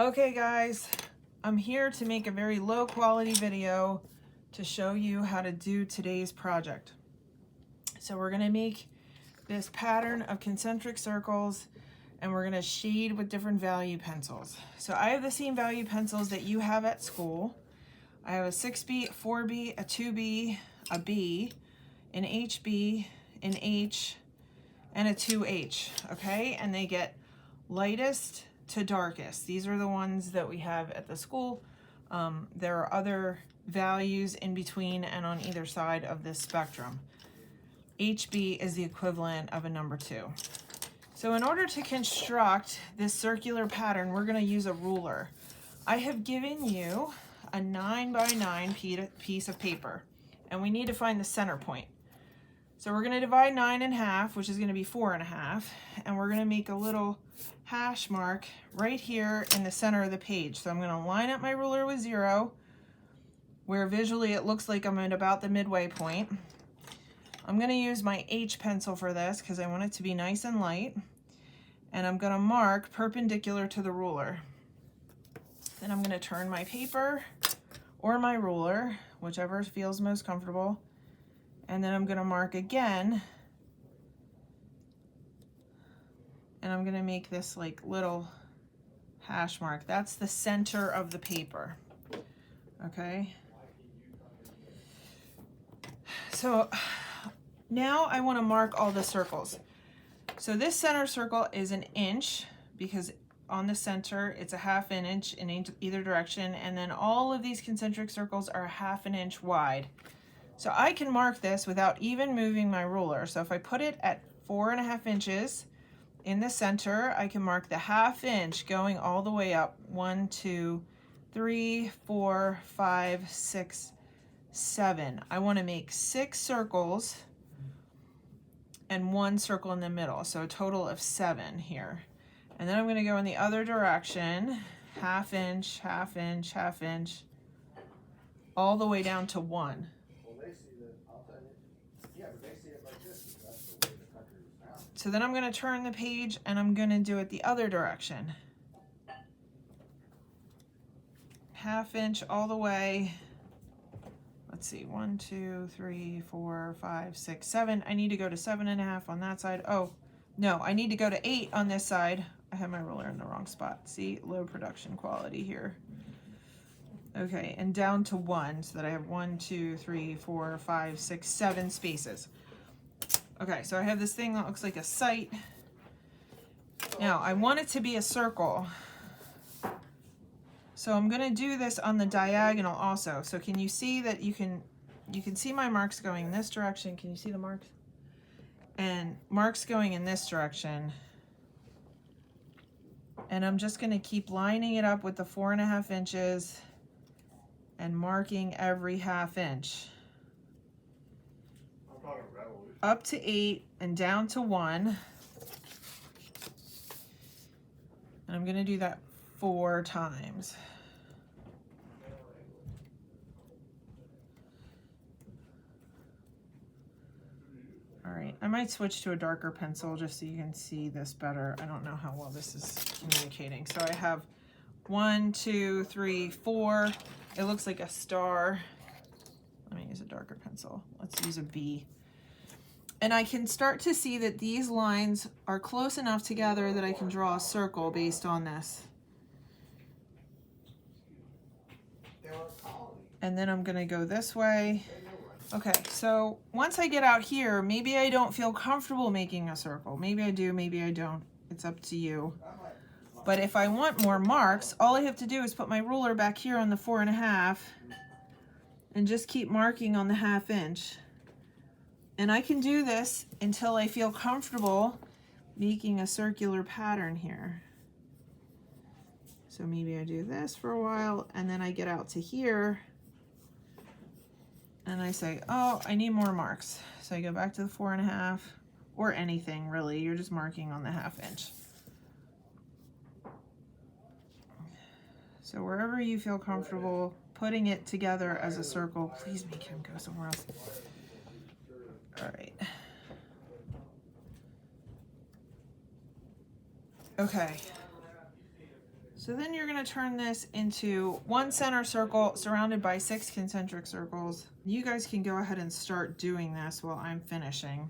Okay guys, I'm here to make a very low quality video to show you how to do today's project. So we're going to make this pattern of concentric circles and we're going to shade with different value pencils. So I have the same value pencils that you have at school. I have a 6B, a 4B, a 2B, a B, an HB, an H, and a 2H, okay? And they get lightest to darkest. These are the ones that we have at the school. There are other values in between and on either side of this spectrum. HB is the equivalent of a number 2. So in order to construct this circular pattern, we're going to use a ruler. I have given you a 9x9 piece of paper, and we need to find the center point. So we're going to divide 9 in half, which is going to be 4.5, and we're going to make a little hash mark right here in the center of the page. So I'm going to line up my ruler with 0, where visually it looks like I'm at about the midway point. I'm going to use my H pencil for this because I want it to be nice and light, and I'm going to mark perpendicular to the ruler. Then I'm going to turn my paper or my ruler, whichever feels most comfortable, and then I'm going to mark again, and I'm going to make this like little hash mark. That's the center of the paper. Okay. So now I want to mark all the circles. So this center circle is an inch because on the center it's a ½ inch in either direction, and then all of these concentric circles are ½ inch wide. So I can mark this without even moving my ruler. So if I put it at 4.5 inches in the center, I can mark the ½ inch going all the way up. 1, 2, 3, 4, 5, 6, 7. I want to make 6 circles and 1 circle in the middle. So a total of 7 here. And then I'm going to go in the other direction, ½ inch, ½ inch, ½ inch, all the way down to 1. So then I'm going to turn the page and I'm going to do it the other direction. ½ inch all the way. Let's see, 1, 2, 3, 4, 5, 6, 7. I need to go to 7.5 on that side. Oh, no, I need to go to 8 on this side. I have my ruler in the wrong spot. See, low production quality here. Okay, and down to 1 so that I have 1, 2, 3, 4, 5, 6, 7 spaces. Okay, so I have this thing that looks like a sight. Now, I want it to be a circle. So I'm going to do this on the diagonal also. So can you see that you can see my marks going in this direction? Can you see the marks? And marks going in this direction. And I'm just going to keep lining it up with the 4.5 inches and marking every ½ inch. Up to 8 and down to 1. And I'm going to do that 4 times. All right, I might switch to a darker pencil just so you can see this better. I don't know how well this is communicating. So I have 1, 2, 3, 4. It looks like a star. Let me use a darker pencil. Let's use a B. And I can start to see that these lines are close enough together that I can draw a circle based on this. And then I'm going to go this way. Okay, so once I get out here, maybe I don't feel comfortable making a circle. Maybe I do, maybe I don't. It's up to you. But if I want more marks, all I have to do is put my ruler back here on the 4.5 and just keep marking on the ½ inch. And I can do this until I feel comfortable making a circular pattern here. So maybe I do this for a while and then I get out to here and I say, oh, I need more marks. So I go back to the 4.5 or anything really. You're just marking on the ½ inch. So wherever you feel comfortable putting it together as a circle, please make him go somewhere else. All right. Okay. So then you're going to turn this into one center circle surrounded by 6 concentric circles. You guys can go ahead and start doing this while I'm finishing.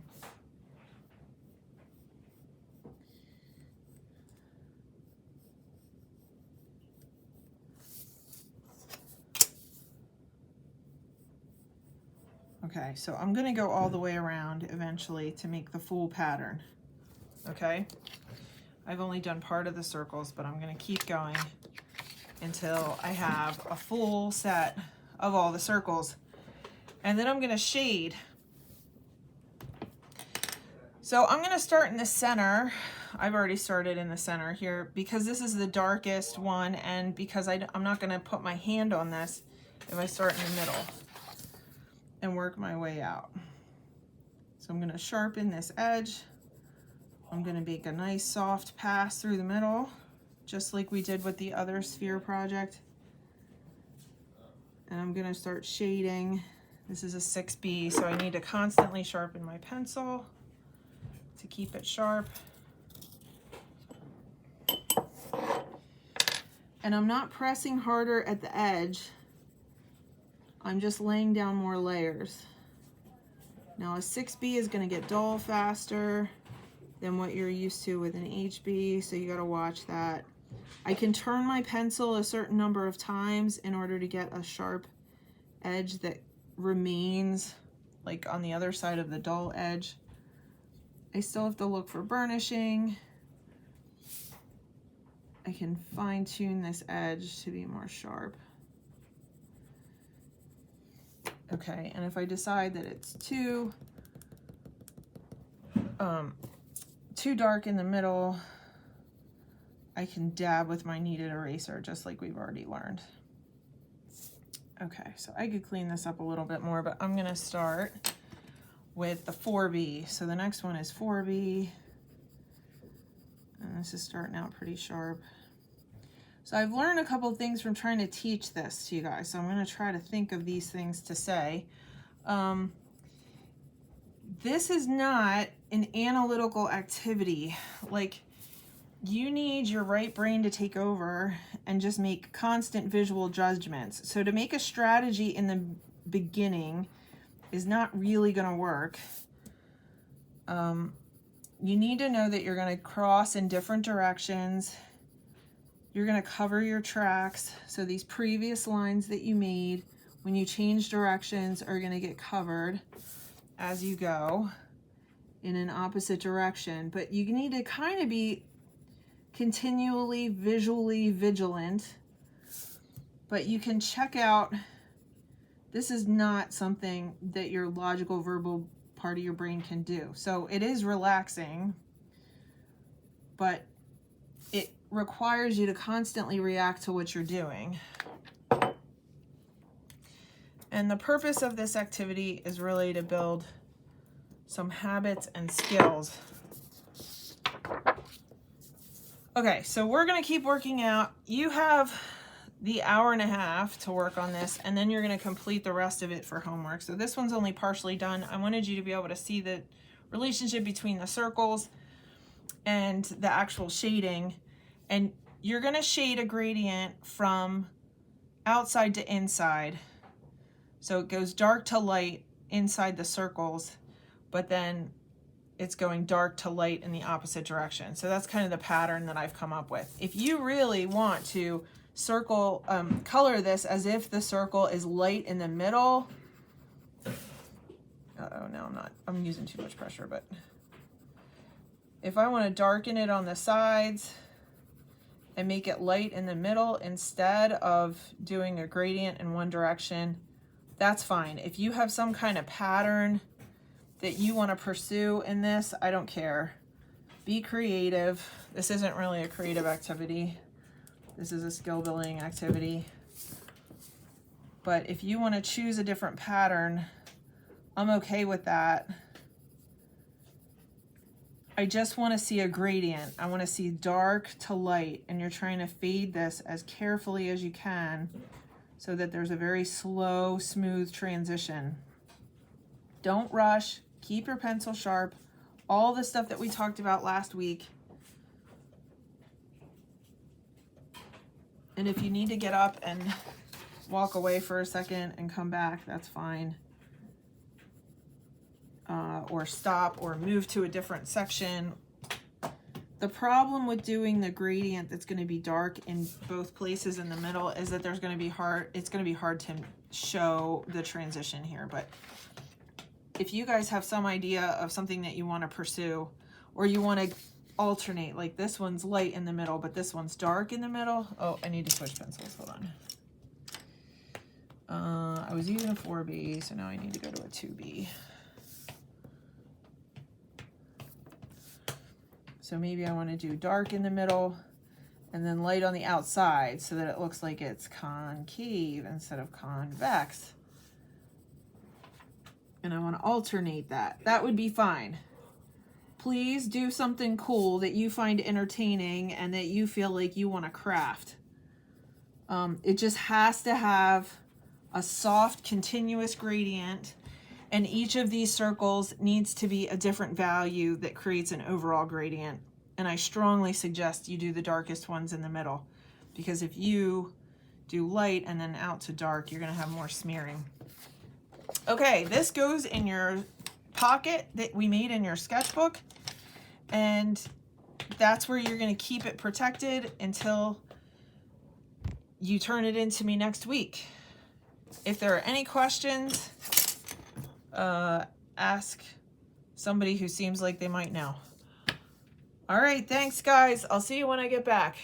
Okay, so I'm going to go all the way around eventually to make the full pattern. Okay, I've only done part of the circles, but I'm going to keep going until I have a full set of all the circles. And then I'm going to shade. So I'm going to start in the center. I've already started in the center here because this is the darkest one, and because I'm not going to put my hand on this if I start in the middle and work my way out. So I'm going to sharpen this edge. I'm going to make a nice soft pass through the middle, just like we did with the other sphere project. And I'm going to start shading. This is a 6B, so I need to constantly sharpen my pencil to keep it sharp. And I'm not pressing harder at the edge. I'm just laying down more layers. Now a 6B is going to get dull faster than what you're used to with an HB, so you got to watch that. I can turn my pencil a certain number of times in order to get a sharp edge that remains like on the other side of the dull edge. I still have to look for burnishing. I can fine tune this edge to be more sharp. Okay, and if I decide that it's too dark in the middle, I can dab with my kneaded eraser just like we've already learned. Okay, so I could clean this up a little bit more, but I'm gonna start with the 4B. So the next one is 4B, and this is starting out pretty sharp. So I've learned a couple of things from trying to teach this to you guys, so I'm going to try to think of these things to say. This is not an analytical activity. Like, you need your right brain to take over and just make constant visual judgments. So to make a strategy in the beginning is not really going to work. You need to know that you're going to cross in different directions. You're going to cover your tracks. So these previous lines that you made, when you change directions, are going to get covered as you go in an opposite direction. But you need to kind of be continually visually vigilant. But you can check out, this is not something that your logical verbal part of your brain can do. So it is relaxing, but it requires you to constantly react to what you're doing. And the purpose of this activity is really to build some habits and skills. Okay, so we're going to keep working out. You have the hour and a half to work on this, and then you're going to complete the rest of it for homework. So this one's only partially done. I wanted you to be able to see the relationship between the circles and the actual shading. And you're going to shade a gradient from outside to inside. So it goes dark to light inside the circles, but then it's going dark to light in the opposite direction. So that's kind of the pattern that I've come up with. If you really want to color this as if the circle is light in the middle. Uh-oh, now I'm using too much pressure, but if I want to darken it on the sides and make it light in the middle instead of doing a gradient in one direction, that's fine. If you have some kind of pattern that you want to pursue in this, I don't care. Be creative. This isn't really a creative activity. This is a skill building activity. But if you want to choose a different pattern, I'm okay with that. I just want to see a gradient. I want to see dark to light, and you're trying to fade this as carefully as you can so that there's a very slow, smooth transition. Don't rush. Keep your pencil sharp. All the stuff that we talked about last week. And if you need to get up and walk away for a second and come back, that's fine. Or stop or move to a different section. The problem with doing the gradient that's going to be dark in both places in the middle is that it's going to be hard to show the transition here. But if you guys have some idea of something that you want to pursue, or you want to alternate, like this one's light in the middle, but this one's dark in the middle. Oh, I need to switch pencils. Hold on. I was using a 4B, so now I need to go to a 2B. So maybe I want to do dark in the middle and then light on the outside so that it looks like it's concave instead of convex. And I want to alternate that. That would be fine. Please do something cool that you find entertaining and that you feel like you want to craft. It just has to have a soft, continuous gradient, and each of these circles needs to be a different value that creates an overall gradient. And I strongly suggest you do the darkest ones in the middle, because if you do light and then out to dark, you're going to have more smearing. Okay, this goes in your pocket that we made in your sketchbook, and that's where you're going to keep it protected until you turn it in to me next week. If there are any questions, ask somebody who seems like they might know. All right, thanks guys. I'll see you when I get back.